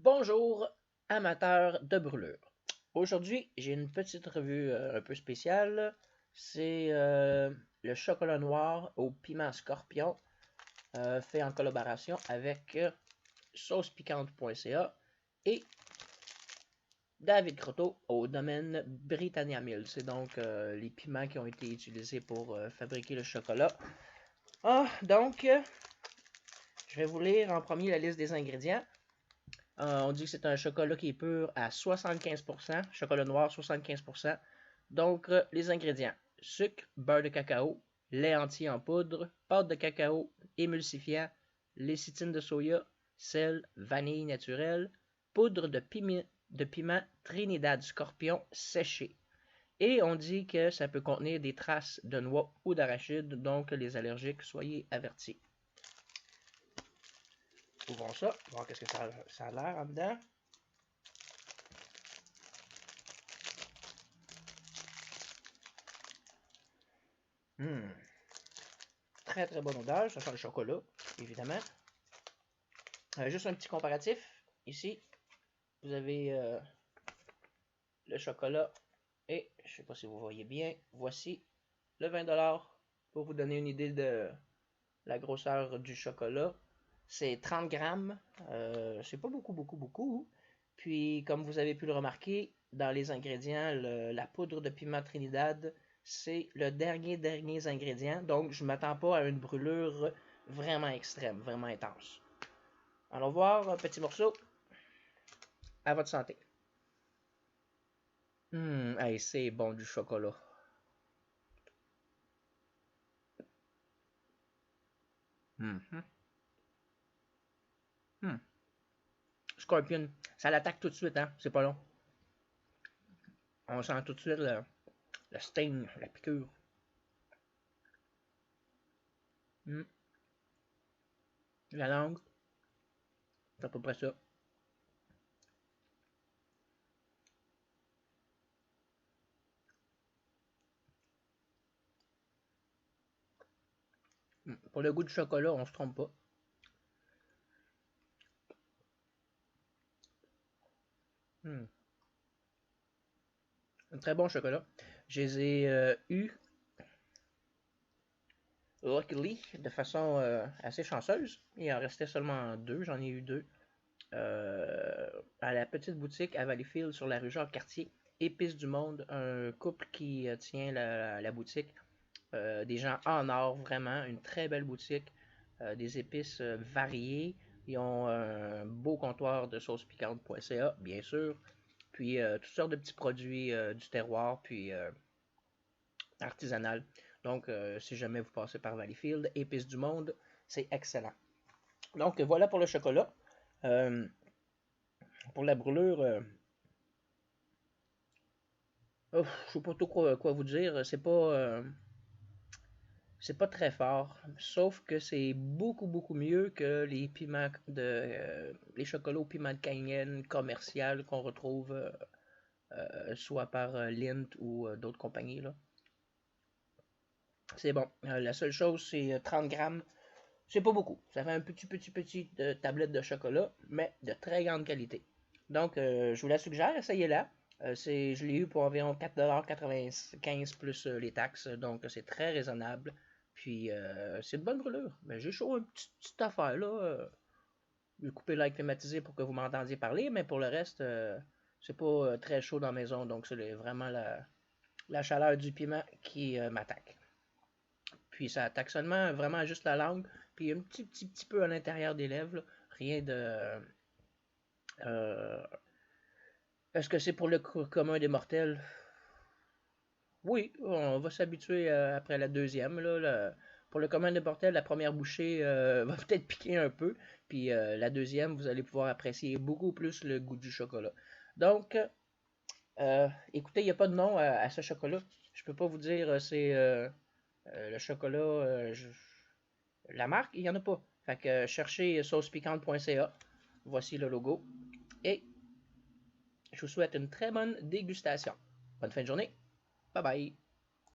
Bonjour, amateurs de brûlure. Aujourd'hui, j'ai une petite revue un peu spéciale. C'est le chocolat noir au piment scorpion, fait en collaboration avec saucepiquante.ca et David Croteau au domaine Britannia Mills. C'est donc les piments qui ont été utilisés pour fabriquer le chocolat. Donc, je vais vous lire en premier la liste des ingrédients. On dit que c'est un chocolat qui est pur à 75%, chocolat noir 75%. Donc, les ingrédients: sucre, beurre de cacao, lait entier en poudre, pâte de cacao, émulsifiant, lécithine de soya, sel, vanille naturelle, poudre de piment Trinidad Scorpion séché. Et on dit que ça peut contenir des traces de noix ou d'arachide, donc les allergiques, soyez avertis. Ouvrons ça, voir qu'est-ce que ça a l'air en dedans. Très très bonne odeur, ça sent le chocolat, évidemment. Juste un petit comparatif. Ici, vous avez le chocolat et, je ne sais pas si vous voyez bien, voici le 20$ pour vous donner une idée de la grosseur du chocolat. C'est 30 grammes, c'est pas beaucoup. Puis, comme vous avez pu le remarquer, dans les ingrédients, la poudre de piment Trinidad, c'est le dernier ingrédient. Donc, je ne m'attends pas à une brûlure vraiment extrême, vraiment intense. Allons voir un petit morceau. À votre santé. Hey, c'est bon du chocolat. Scorpion, ça l'attaque tout de suite, hein. C'est pas long. On sent tout de suite le sting, la piqûre. La langue, c'est à peu près ça. Pour le goût du chocolat, on se trompe pas. Un très bon chocolat. Je les ai eus, luckily, de façon assez chanceuse. Il en restait seulement deux, j'en ai eu deux. À la petite boutique à Valleyfield sur la rue Jacques-Cartier, Épices du Monde, un couple qui tient la boutique. Des gens en or, vraiment, une très belle boutique. Des épices variées. Ils ont un beau comptoir de sauce piquante.ca, bien sûr. Puis toutes sortes de petits produits du terroir, puis artisanal. Donc, si jamais vous passez par Valleyfield, Épices du Monde, c'est excellent. Donc, voilà pour le chocolat. Pour la brûlure, je ne sais pas trop quoi vous dire. C'est pas très fort, sauf que c'est beaucoup mieux que les piments les chocolats au piment de cayenne commercial qu'on retrouve soit par Lindt ou d'autres compagnies là. C'est bon. La seule chose, c'est 30 grammes. C'est pas beaucoup. Ça fait un petit tablette de chocolat, mais de très grande qualité. Donc, je vous la suggère, essayez-la. Je l'ai eu pour environ 4,95$ plus les taxes, donc c'est très raisonnable. Puis, c'est de bonne brûlure. Mais j'ai chaud une petite affaire là. Je vais couper l'air climatisé pour que vous m'entendiez parler, mais pour le reste, c'est pas très chaud dans la maison, donc c'est vraiment la chaleur du piment qui m'attaque. Puis ça attaque seulement vraiment juste la langue, puis un petit peu à l'intérieur des lèvres, là. Rien de... Euh, Est-ce que c'est pour le commun des mortels? Oui, on va s'habituer après la deuxième. Là, pour le commun des mortels, la première bouchée va peut-être piquer un peu, puis la deuxième, vous allez pouvoir apprécier beaucoup plus le goût du chocolat. Donc, écoutez, il n'y a pas de nom à ce chocolat. Je peux pas vous dire c'est le chocolat... La marque, il n'y en a pas. Fait que cherchez saucepiquante.ca. Voici le logo. Et je vous souhaite une très bonne dégustation. Bonne fin de journée. Bye bye.